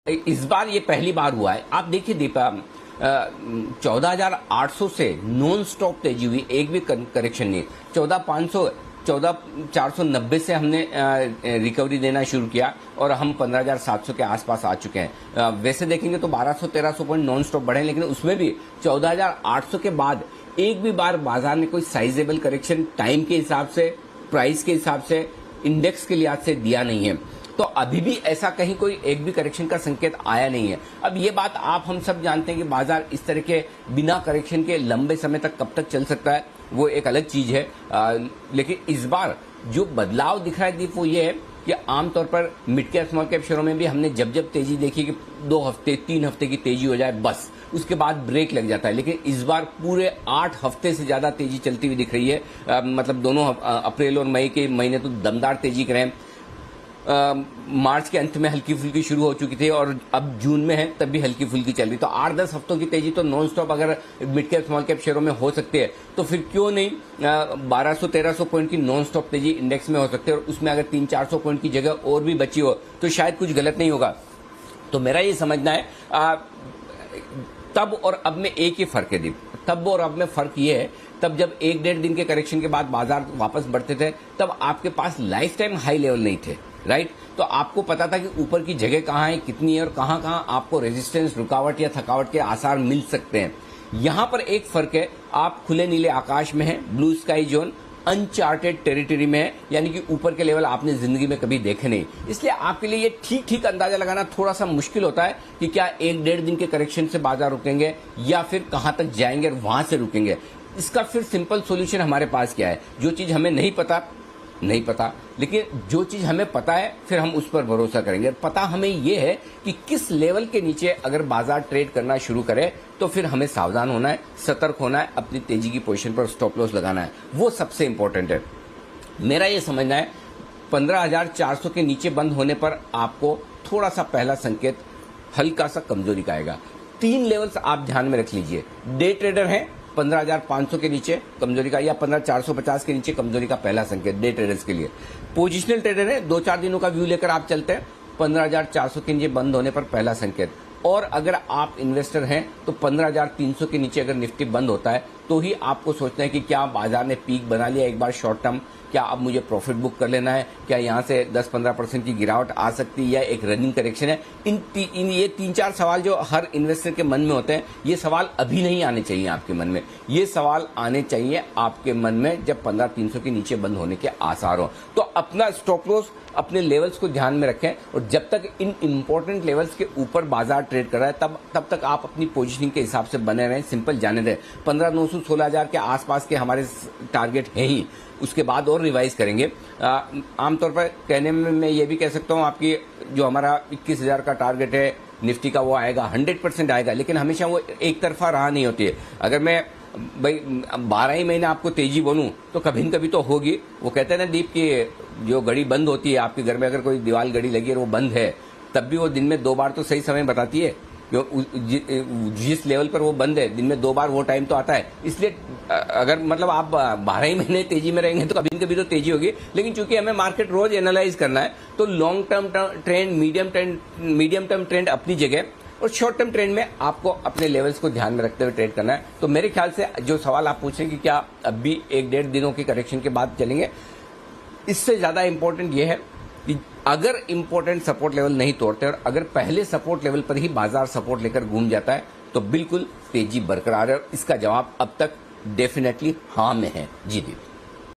इस बार ये पहली बार हुआ है। आप देखिए दीपा, 14,800 से नॉन स्टॉप तेजी हुई, एक भी करेक्शन नहीं। 14,500 14,490 से हमने रिकवरी देना शुरू किया और हम 15,700 के आसपास आ चुके हैं। वैसे देखेंगे तो 1200-1300 पॉइंट नॉन स्टॉप बढ़े, लेकिन उसमें भी 14,800 के बाद एक भी बार बाजार ने कोई साइजेबल करेक्शन टाइम के हिसाब से, प्राइस के हिसाब से, इंडेक्स के लिहाज से दिया नहीं है। तो अभी भी ऐसा कहीं कोई एक भी करेक्शन का संकेत आया नहीं है। अब ये बात आप हम सब जानते हैं कि बाजार इस तरह के बिना करेक्शन के लंबे समय तक कब तक चल सकता है, वो एक अलग चीज है। लेकिन इस बार जो बदलाव दिख रहा है दीप, वो ये है कि आमतौर पर मिड कैप स्मॉल कैप शेयरों में भी हमने जब जब तेजी देखी कि 2 हफ्ते 3 हफ्ते की तेजी हो जाए बस, उसके बाद ब्रेक लग जाता है। लेकिन इस बार पूरे 8 हफ्ते से ज्यादा तेजी चलती हुई दिख रही है। मतलब दोनों अप्रैल और मई के महीने तो दमदार तेजी कर रहे हैं। मार्च के अंत में हल्की फुल्की शुरू हो चुकी थी और अब जून में है तब भी हल्की फुल्की चल रही। तो 8-10 हफ्तों की तेजी तो नॉन स्टॉप अगर मिड कैप स्मॉल कैप शेयरों में हो सकती है, तो फिर क्यों नहीं 1200-1300 पॉइंट की नॉन स्टॉप तेजी इंडेक्स में हो सकती है। और उसमें अगर 300-400 पॉइंट की जगह और भी बची हो तो शायद कुछ गलत नहीं होगा। तो मेरा ये समझना है तब और अब में एक ही फर्क है दीप। तब और अब में फर्क ये है, तब जब 1-1.5 दिन के करेक्शन के बाद बाजार वापस बढ़ते थे तब आपके पास लाइफ टाइम हाई लेवल नहीं थे, राइट। तो आपको पता था कि ऊपर की जगह कहाँ है, कितनी है और कहाँ कहाँ आपको रेजिस्टेंस, रुकावट या थकावट के आसार मिल सकते हैं। यहां पर एक फर्क है, आप खुले नीले आकाश में हैं, blue sky zone, uncharted territory में है, यानी कि ऊपर के लेवल आपने जिंदगी में कभी देखे नहीं। इसलिए आपके लिए ये ठीक ठीक अंदाजा लगाना थोड़ा सा मुश्किल होता है कि क्या 1-1.5 दिन के करेक्शन से बाजार रुकेंगे या फिर कहां तक जाएंगे और वहां से रुकेंगे। इसका फिर सिंपल सॉल्यूशन हमारे पास क्या है, जो चीज हमें नहीं पता, लेकिन जो चीज हमें पता है फिर हम उस पर भरोसा करेंगे। पता हमें यह है कि किस लेवल के नीचे अगर बाजार ट्रेड करना शुरू करे तो फिर हमें सावधान होना है, सतर्क होना है, अपनी तेजी की पोजीशन पर स्टॉप लॉस लगाना है, वो सबसे इंपॉर्टेंट है। मेरा ये समझना है 15,400 के नीचे बंद होने पर आपको थोड़ा सा पहला संकेत हल्का सा कमजोरी का आएगा। 3 लेवल्स आप ध्यान में रख लीजिए। डे ट्रेडर है 15,500 के नीचे कमजोरी का, या 15,450 के नीचे कमजोरी का पहला संकेत डे ट्रेडर्स के लिए। पोजिशनल ट्रेडर है, 2-4 दिनों का व्यू लेकर आप चलते हैं, 15,400 के नीचे बंद होने पर पहला संकेत। और अगर आप इन्वेस्टर हैं तो 15,300 के नीचे अगर निफ्टी बंद होता है तो ही आपको सोचना है कि क्या बाजार ने पीक बना लिया एक बार शॉर्ट टर्म, क्या अब मुझे प्रॉफिट बुक कर लेना है, क्या यहां से 10-15% की गिरावट आ सकती है या एक रनिंग करेक्शन है। इन ये 3-4 सवाल जो हर इन्वेस्टर के मन में होते हैं, ये सवाल अभी नहीं आने चाहिए आपके मन में। ये सवाल आने चाहिए आपके मन में जब 15,300 के नीचे बंद होने के आसार हो। तो अपना स्टॉप लॉस, अपने लेवल्स को ध्यान में रखें और जब तक इन इंपॉर्टेंट लेवल्स के ऊपर बाजार ट्रेड कर रहा है तब तक आप अपनी पोजीशनिंग के हिसाब से बने रहें, सिंपल जाने दें। 15,900 16,000 के आसपास के हमारे टारगेट है ही, उसके बाद और रिवाइज करेंगे। आमतौर पर कहने में मैं ये भी कह सकता हूँ आपकी जो हमारा 21,000 का टारगेट है निफ्टी का, वो आएगा, 100% आएगा, लेकिन हमेशा वो एक तरफा राह नहीं होती है। अगर मैं भाई 12 ही महीने आपको तेजी बोलूं तो कभी न कभी तो होगी। वो कहते हैं ना दीप की जो घड़ी बंद होती है आपके घर में, अगर कोई दीवार घड़ी लगी है और वो बंद है, तब भी वो दिन में 2 बार तो सही समय बताती है। जिस लेवल पर वो बंद है दिन में 2 बार वो टाइम तो आता है। इसलिए अगर मतलब आप 12 ही महीने तेजी में रहेंगे तो कभी न कभी तो तेजी होगी, लेकिन चूंकि हमें मार्केट रोज एनालाइज करना है तो long term trend, medium term trend अपनी जगह और शॉर्ट टर्म ट्रेंड में आपको अपने लेवल्स को ध्यान में रखते हुए ट्रेड करना है। तो मेरे ख्याल से जो सवाल आप पूछ रहे हैं कि क्या अब भी 1-1.5 दिनों की करेक्शन के बाद चलेंगे, इससे ज्यादा इंपॉर्टेंट ये है कि अगर इंपॉर्टेंट सपोर्ट लेवल नहीं तोड़ते और अगर पहले सपोर्ट लेवल पर ही बाजार सपोर्ट लेकर घूम जाता है तो बिल्कुल तेजी बरकरार है। और इसका जवाब अब तक डेफिनेटली हाँ में है। जी दीप।